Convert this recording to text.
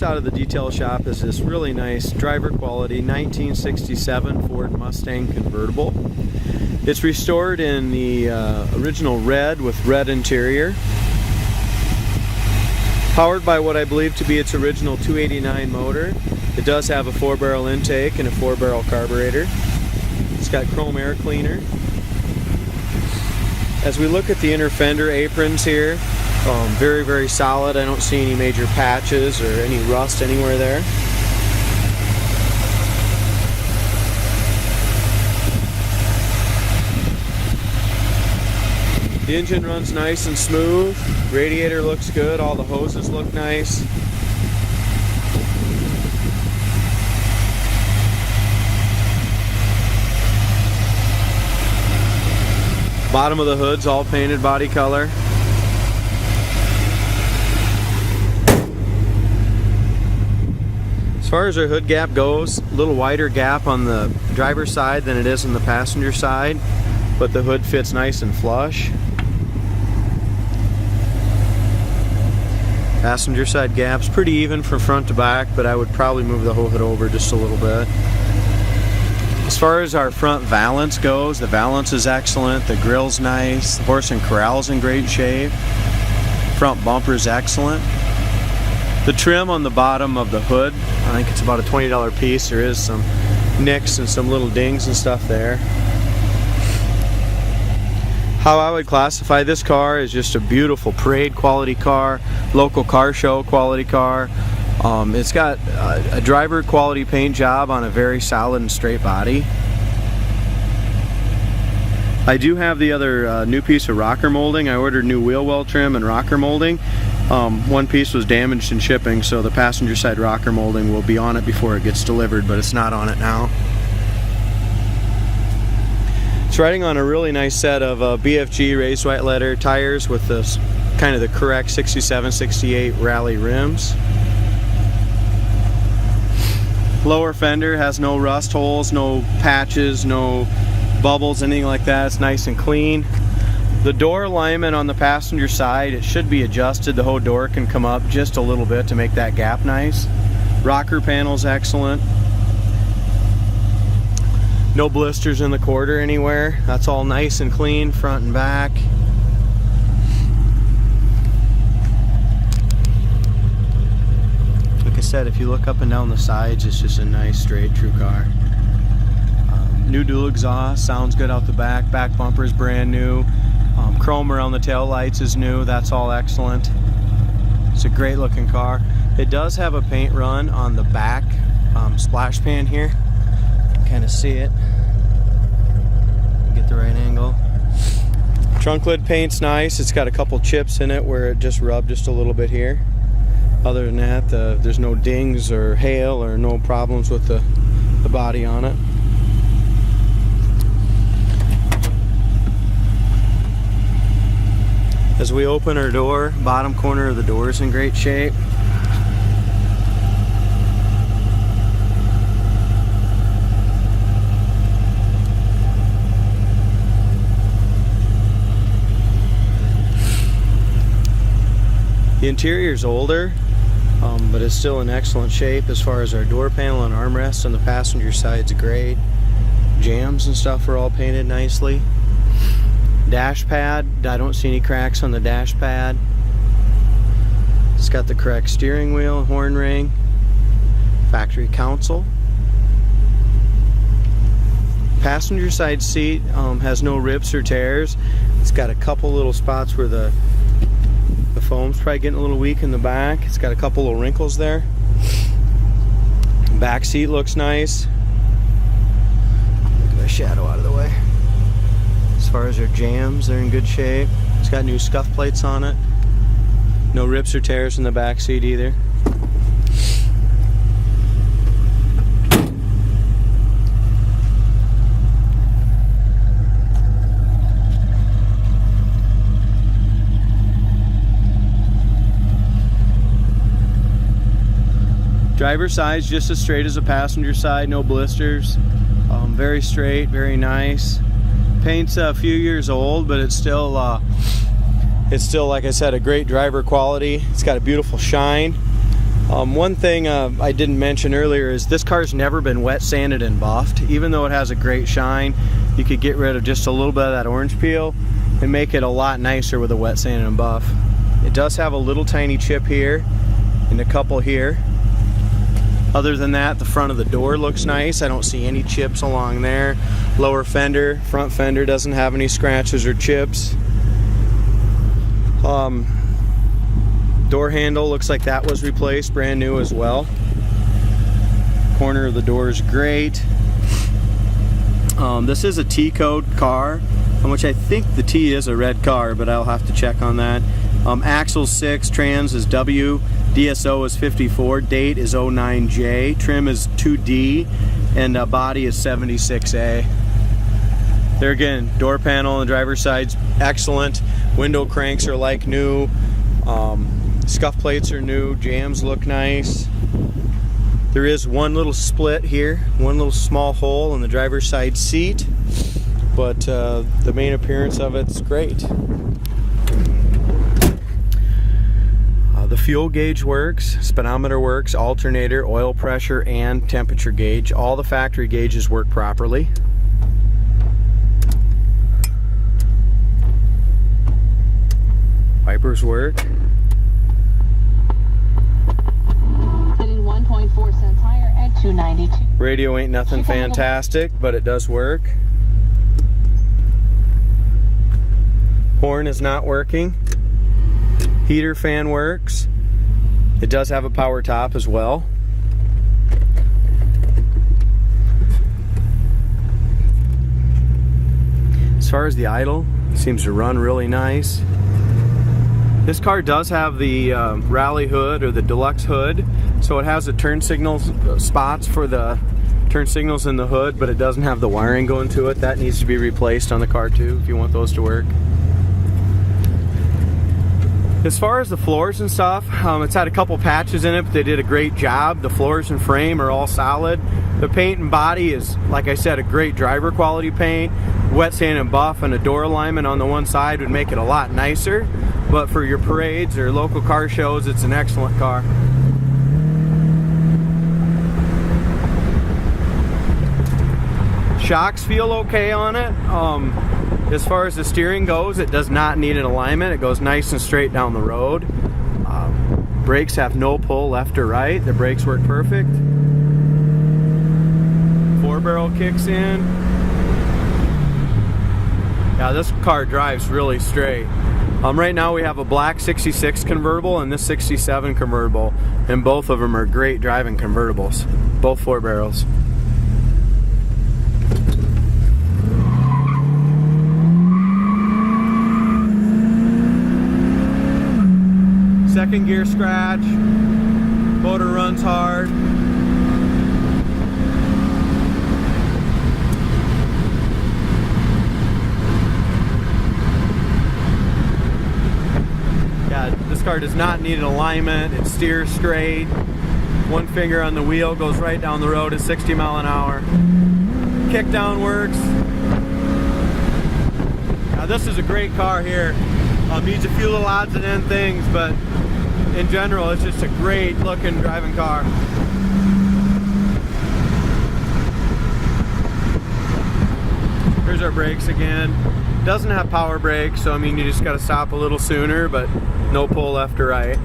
just out of the detail shop is this really nice driver quality 1967 Ford Mustang Convertible. It's restored in the original red with red interior. Powered by what I believe to be its original 289 motor. It does have a 4-barrel intake and a 4-barrel carburetor. It's got chrome air cleaner. As we look at the inner fender aprons here, very, very solid. I don't see any major patches or any rust anywhere there. The engine runs nice and smooth. Radiator looks good. All the hoses look nice. Bottom of the hood's all painted body color. As far as our hood gap goes, a little wider gap on the driver's side than it is on the passenger side, but the hood fits nice and flush. Passenger side gap's pretty even from front to back, but I would probably move the whole hood over just a little bit. As far as our front valance goes, the valance is excellent, the grill's nice, the horse and corral's in great shape, front bumper's excellent. The trim on the bottom of the hood, I think it's about a $20 piece. There is some nicks and some little dings and stuff there. How I would classify this car is just a beautiful parade quality car, local car show quality car. It's got a driver quality paint job on a very solid and straight body. I do have the other new piece of rocker molding. I ordered new wheel well trim and rocker molding. One piece was damaged in shipping, so the passenger side rocker molding will be on it before it gets delivered, but it's not on it now. It's riding on a really nice set of BFG raised white letter tires with this kind of the correct 67-68 rally rims. Lower fender has no rust holes, no patches, no bubbles, anything like that. It's nice and clean. The door alignment on the passenger side, it should be adjusted. The whole door can come up just a little bit to make that gap nice. Rocker panel's excellent. No blisters in the quarter anywhere. That's all nice and clean, front and back. Like I said, if you look up and down the sides, it's just a nice, straight, true car. New dual exhaust, sounds good out the back. Back bumper is brand new. Chrome around the tail lights is new. That's all excellent. It's a great looking car. It does have a paint run on the back splash pan here. Kind of see it. Get the right angle. Trunk lid paint's nice. It's got a couple chips in it where it just rubbed just a little bit here. Other than that, there's no dings or hail or no problems with the body on it. As we open our door, bottom corner of the door is in great shape. The interior is older, but it's still in excellent shape as far as our door panel and armrest on the passenger side's great. Jams and stuff are all painted nicely. Dash pad, I don't see any cracks on the dash pad. It's got the correct steering wheel, horn ring, factory console. Passenger side seat has no rips or tears. It's got a couple little spots where the foam's probably getting a little weak in the back. It's got a couple little wrinkles there. Back seat looks nice. Get my shadow out of the way. As far as their jams, they're in good shape. It's got new scuff plates on it. No rips or tears in the back seat either. Driver's side's just as straight as the passenger side, no blisters. Very straight, very nice. Paint's a few years old, but it's still, like I said, a great driver quality. It's got a beautiful shine. One thing I didn't mention earlier is this car's never been wet sanded and buffed. Even though it has a great shine, you could get rid of just a little bit of that orange peel and make it a lot nicer with a wet sand and buff. It does have a little tiny chip here and a couple here. Other than that, the front of the door looks nice. I don't see any chips along there. Lower fender, front fender doesn't have any scratches or chips. Door handle looks like that was replaced, brand new as well. Corner of the door is great. This is a T code car, which I think the T is a red car, but I'll have to check on that. Axle 6, trans is W, DSO is 54, date is 09J, trim is 2D, and body is 76A. There again, door panel on the driver's side's excellent. Window cranks are like new. Scuff plates are new. Jams look nice. There is one little split here, one little small hole in the driver's side seat, but the main appearance of it's great. The fuel gauge works, speedometer works, alternator, oil pressure, and temperature gauge. All the factory gauges work properly. Wipers work. Hitting 1.4 cents higher at 292. Radio ain't nothing fantastic, but it does work. Horn is not working. Heater fan works. It does have a power top as well. As far as the idle, it seems to run really nice. This car does have the rally hood or the deluxe hood, so it has the turn signals spots for the turn signals in the hood, but it doesn't have the wiring going to it. That needs to be replaced on the car too if you want those to work. As far as the floors and stuff, it's had a couple patches in it, but they did a great job. The floors and frame are all solid. The paint and body is, like I said, a great driver quality paint. Wet sand and buff and a door alignment on the one side would make it a lot nicer, but for your parades or local car shows, it's an excellent car. Shocks feel okay on it. As far as the steering goes, it does not need an alignment. It goes nice and straight down the road. Brakes have no pull left or right. The brakes work perfect. 4-barrel kicks in. Yeah, this car drives really straight. Right now we have a black 66 convertible and this 67 convertible, and both of them are great driving convertibles. Both 4 barrels. Second gear scratch, motor runs hard. Yeah, this car does not need an alignment. It steers straight. One finger on the wheel goes right down the road at 60 miles an hour. Kickdown works. Now this is a great car here. Needs a few little odds and end things, but in general, it's just a great looking driving car. Here's our brakes again. Doesn't have power brakes, so I mean you just got to stop a little sooner, but no pull left or right.